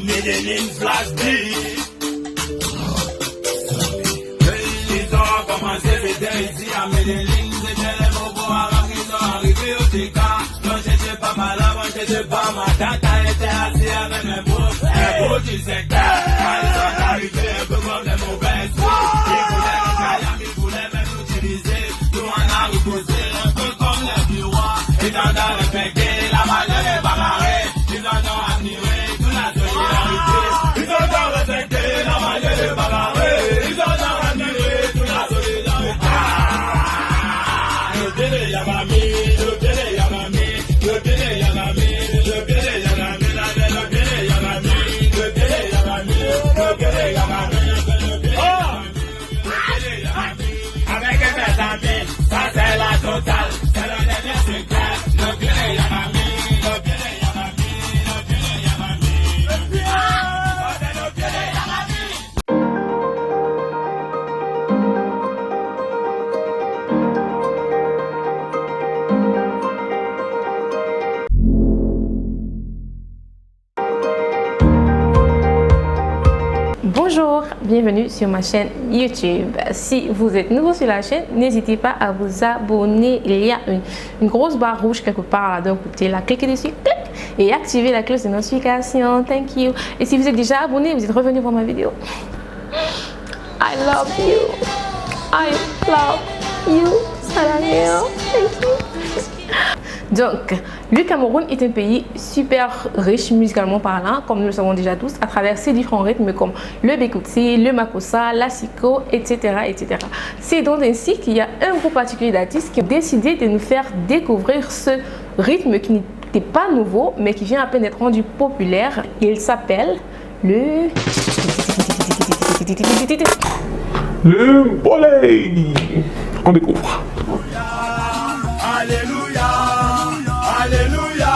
Medellin flash beat. Ils ont commencé, c'était ici à Medellin. C'était les bobos avant qu'ils sont arrivés au TK. Moi j'étais pas malade, moi j'étais pas ma tata était assis avec mes beaux du secteur. Ils sont arrivés un peu comme des mauvaises filles. Ils voulaient nous cailler, ils voulaient même nous utiliser. Nous on a reposé un peu comme les bureaux. Ils ont respecté la manière des bagarres. Ils ont admiré toute la solidarité. Ils ont respecté la manière des bagarres. Ils ont admiré toute la solidarité. Le bébé Yagami, le bébé Yagami, le bébé Yagami, le bébé Yagami, le bébé Yagami, le bébé Yagami, le bébé Yagami, le bébé Yagami. Avec mes amis, ça c'est la totale, c'est le dernier secret. Le bébé Yagami, le bébé Yagami, le bébé Yagami, le bébé Yagami. Bonjour, bienvenue sur ma chaîne YouTube. Si vous êtes nouveau sur la chaîne, n'hésitez pas à vous abonner. Il y a une grosse barre rouge quelque part là d'un côté. Là, cliquez dessus, clic, et activez la cloche de notification. Thank you. Et si vous êtes déjà abonné, vous êtes revenu voir ma vidéo. I love you. I love you. Salameo. Thank you. Donc, le Cameroun est un pays super riche musicalement parlant, comme nous le savons déjà tous, à travers ses différents rythmes comme le Bekouti, le Makossa, l'Asiko, etc. etc. C'est donc ainsi qu'il y a un groupe particulier d'artistes qui ont décidé de nous faire découvrir ce rythme qui n'était pas nouveau, mais qui vient à peine d'être rendu populaire. Il s'appelle le Mbolé. On découvre. Alléluia, Alléluia,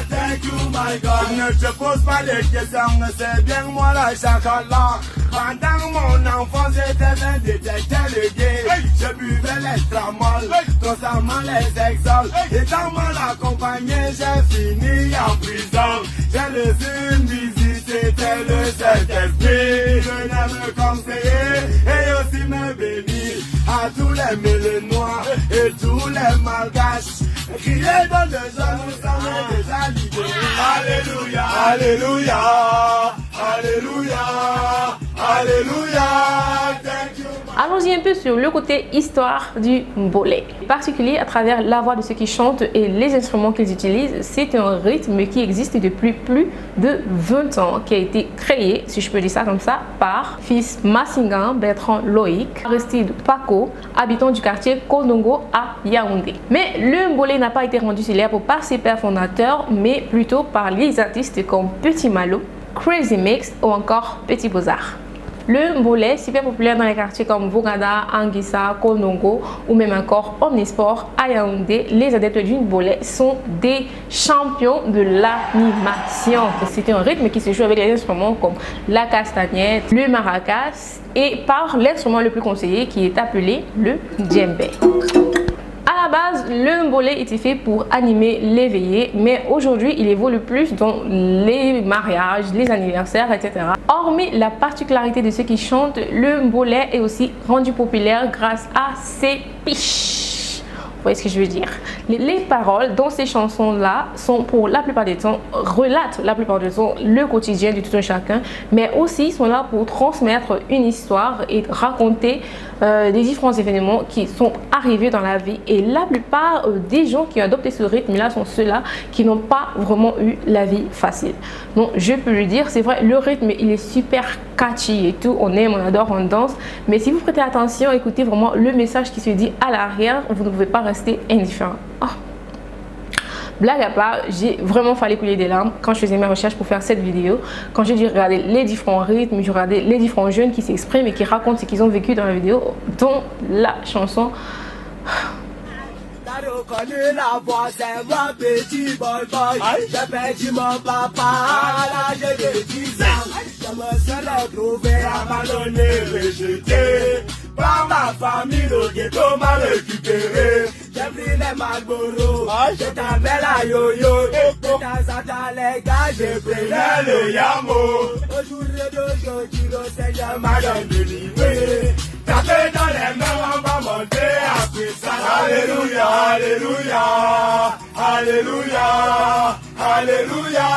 thank you my God. Ne te pose pas les questions, c'est bien moi la chacala. Pendant mon enfance, j'étais un détecteur de guerre. Je buvais l'extramol, constamment les exoles. Et dans mon accompagné, j'ai fini en prison. J'ai reçu une visite, c'était le Saint-Esprit. Je venais me conseiller et aussi me bénir. À tous les Mélénois et tous les Malgaches, criez dans le jeunes, nous sommes déjà libérés. Alléluia, Alléluia, Alléluia, Alléluia, thank you. Allons-y un peu sur le côté histoire du Mbolé. En particulier à travers la voix de ceux qui chantent et les instruments qu'ils utilisent, c'est un rythme qui existe depuis plus de 20 ans, qui a été créé, si je peux dire ça comme ça, par fils Massingan Bertrand Loïc, Aristide Paco, habitant du quartier Kondongo à Yaoundé. Mais le Mbolé n'a pas été rendu célèbre par ses pères fondateurs, mais plutôt par les artistes comme Petit Malo, Crazy Mix ou encore Petit Beaux-Arts. Le Mbolé, super populaire dans les quartiers comme Vogada, Anguissa, Kondongo ou même encore Omnisport à Yaoundé, les adeptes du Mbolé sont des champions de l'animation. C'est un rythme qui se joue avec les instruments comme la castagnette, le maracas et par l'instrument le plus conseillé qui est appelé le djembé. À la base, le Mbolé était fait pour animer les veillées, mais aujourd'hui, il évolue plus dans les mariages, les anniversaires, etc. Hormis la particularité de ceux qui chantent, le Mbolé est aussi rendu populaire grâce à ses piches. Vous voyez ce que je veux dire? Les paroles dans ces chansons-là sont pour la plupart des temps, relatent la plupart du temps le quotidien de tout un chacun, mais aussi sont là pour transmettre une histoire et raconter des différents événements qui sont arrivés dans la vie. Et la plupart des gens qui ont adopté ce rythme-là sont ceux-là qui n'ont pas vraiment eu la vie facile. Donc je peux le dire, c'est vrai, le rythme il est super catchy et tout, on aime, on adore, on danse, mais si vous prêtez attention, écoutez vraiment le message qui se dit à l'arrière, vous ne pouvez pas rester indifférent. Oh. Blague à part, j'ai vraiment fallu couler des larmes quand je faisais mes recherches pour faire cette vidéo. Quand j'ai dû regarder les différents rythmes, j'ai regardé les différents jeunes qui s'expriment et qui racontent ce qu'ils ont vécu dans la vidéo, dont la chanson. T'as reconnu la voix, c'est moi petit boy boy. J'ai perdu mon papa à l'âge de 10 ans. Je me suis retrouvé abandonné, rejeté par ma famille. Le ghetto m'a récupéré. j'ai pris les Marlboro, je t'appelle à yo-yo, de temps en temps les gars, j'ai pris le yamo. Aujourd'hui d'aujourd'hui, le Seigneur m'a délivré. Tapez dans les mains, on va monter après ça. Alléluia, alléluia, alléluia, alléluia,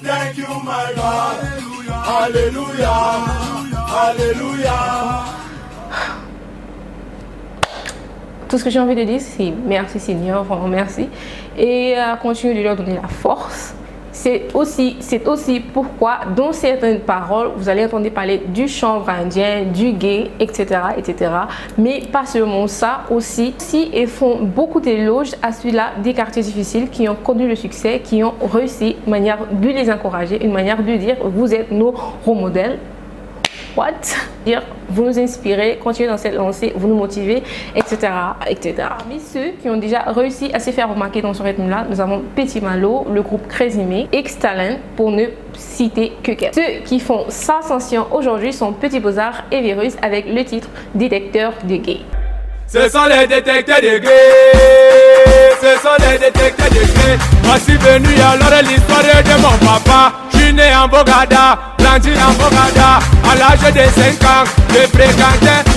thank you my God. Alléluia, alléluia. Tout ce que j'ai envie de dire, c'est merci Seigneur, vraiment merci. Et continuez de leur donner la force. C'est aussi pourquoi dans certaines paroles, vous allez entendre parler du chanvre indien, du gay, etc., etc. Mais pas seulement ça, aussi, si ils font beaucoup d'éloges à celui-là des quartiers difficiles qui ont connu le succès, qui ont réussi, une manière de les encourager, une manière de dire vous êtes nos rôles modèles. What? Dire vous nous inspirez, continuez dans cette lancée, vous nous motivez, etc., etc. Parmi ceux qui ont déjà réussi à se faire remarquer dans ce rythme-là, nous avons Petit Malo, le groupe Crazy Me, X-Talent, pour ne citer que quelques. Ceux qui font sensation aujourd'hui sont Petit Beaux-Arts et Virus avec le titre Détecteur de gay. Ce sont les détecteurs de gays, ce sont les détecteurs de gays. Moi je suis venu alors l'histoire de mon papa. Je suis né en Bogada, grandi en Bogada. À l'âge de 5 ans, je fréquentais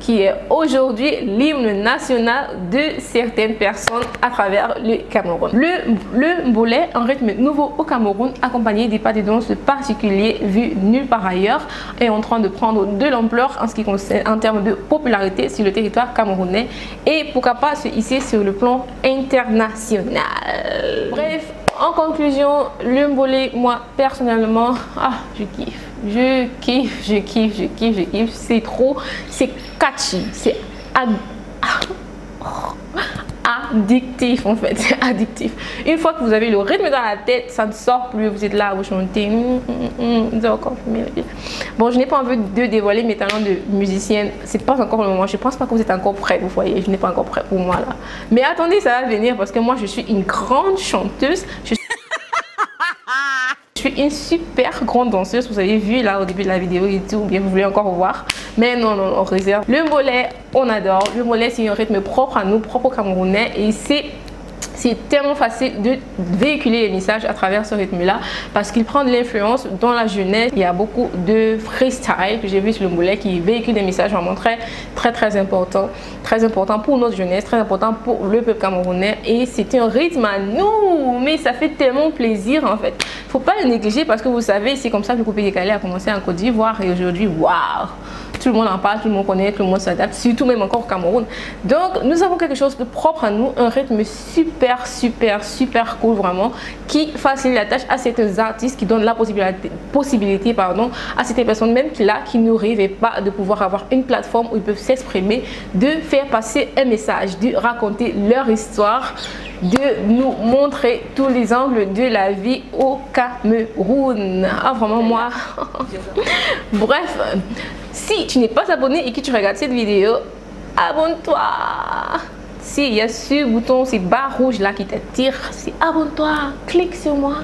qui est aujourd'hui l'hymne national de certaines personnes à travers le Cameroun. Le mbolé, un rythme nouveau au Cameroun, accompagné des pas de danse particuliers vus nulle part ailleurs, est en train de prendre de l'ampleur en ce qui concerne en termes de popularité sur le territoire camerounais et pourquoi pas se hisser sur le plan international. Bref, en conclusion, le mbolé, moi personnellement, je kiffe. Je kiffe, c'est trop, c'est catchy, c'est addictif en fait, c'est addictif. Une fois que vous avez le rythme dans la tête, ça ne sort plus, vous êtes là, vous chantez, Bon, je n'ai pas envie de dévoiler mes talents de musicienne, c'est pas encore le moment, je pense pas que vous êtes encore prêts, vous voyez, je n'ai pas encore prêt pour moi là. Mais attendez, ça va venir parce que moi je suis une grande chanteuse, je suis une super grande danseuse, vous avez vu là au début de la vidéo et tout, bien vous voulez encore voir, mais non, on réserve. Le mbolé, on adore. Le mbolé, c'est un rythme propre à nous, propre aux Camerounais, et c'est tellement facile de véhiculer les messages à travers ce rythme-là parce qu'il prend de l'influence dans la jeunesse. Il y a beaucoup de freestyle que j'ai vu sur le mbolé qui véhicule des messages vraiment très important pour notre jeunesse, très important pour le peuple camerounais et c'est un rythme à nous, mais ça fait tellement plaisir en fait. Faut pas le négliger parce que vous savez, c'est comme ça que le coupé décalé a commencé en Côte d'Ivoire et aujourd'hui, waouh! Tout le monde en parle, tout le monde connaît, tout le monde s'adapte, surtout même encore au Cameroun. Donc, nous avons quelque chose de propre à nous, un rythme super cool vraiment, qui facilite la tâche à certains artistes, qui donne la possibilité à certaines personnes même là qui ne rêvaient pas de pouvoir avoir une plateforme où ils peuvent s'exprimer, de faire passer un message, de raconter leur histoire, de nous montrer tous les angles de la vie au Cameroun. Vraiment moi. Bref. Si tu n'es pas abonné et que tu regardes cette vidéo, abonne-toi. Si il y a ce bouton, ces barres rouges là qui t'attirent, c'est abonne-toi. Clique sur moi.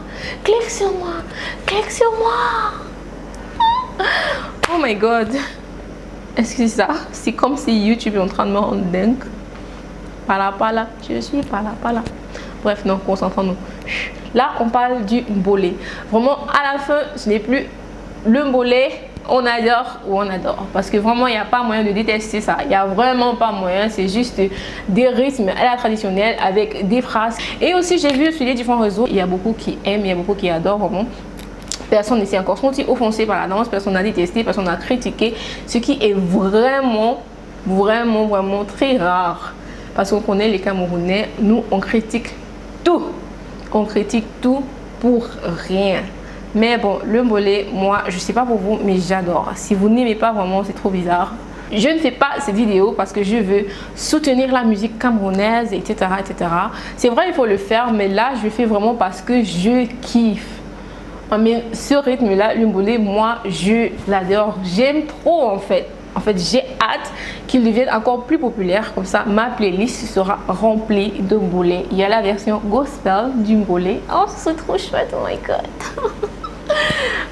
Oh my god. Est-ce que c'est ça? C'est comme si YouTube est en train de me rendre dingue. Pas là. Je suis pas là. Bref, non, concentrons-nous. Là, on parle du mbolé. Vraiment, à la fin, ce n'est plus le mbolé. On adore ou on adore parce que vraiment il n'y a pas moyen de détester ça, il n'y a vraiment pas moyen, c'est juste des rythmes à la traditionnelle avec des phrases. Et aussi j'ai vu sur les différents réseaux, il y a beaucoup qui aiment, il y a beaucoup qui adorent vraiment. Personne ne s'est encore senti offensé par la danse, personne n'a détesté, personne n'a critiqué, ce qui est vraiment très rare parce qu'on connaît les Camerounais, nous on critique tout pour rien. Mais bon, le mbolé, moi, je sais pas pour vous, mais j'adore. Si vous n'aimez pas vraiment, c'est trop bizarre. Je ne fais pas cette vidéo parce que je veux soutenir la musique camerounaise, etc. C'est vrai, il faut le faire, mais là, je le fais vraiment parce que je kiffe. Mais ce rythme-là, le mbolé, moi, je l'adore. J'aime trop, en fait. En fait, j'ai hâte qu'il devienne encore plus populaire. Comme ça, ma playlist sera remplie de mbolé. Il y a la version gospel du mbolé. Oh, c'est trop chouette, oh my god.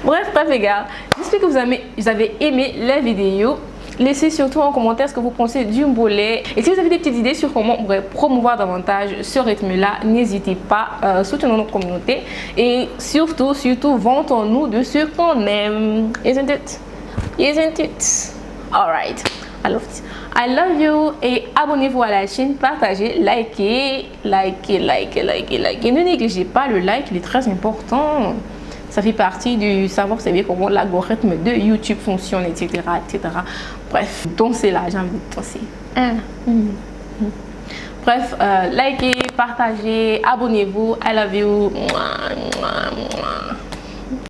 Bref, les gars, j'espère que vous avez aimé la vidéo. Laissez surtout en commentaire ce que vous pensez du mbolé. Et si vous avez des petites idées sur comment on pourrait promouvoir davantage ce rythme-là, n'hésitez pas, soutenons notre communauté. Et surtout, vantons-nous de ce qu'on aime. Isn't it? Isn't it? Alright. I love you et abonnez-vous à la chaîne, partagez, likez. Ne négligez pas le like, il est très important. Ça fait partie du savoir, c'est bien comment l'algorithme de YouTube fonctionne, etc. Bref, dansez là, j'ai envie de danser. Bref, likez, partagez, abonnez-vous. I love you.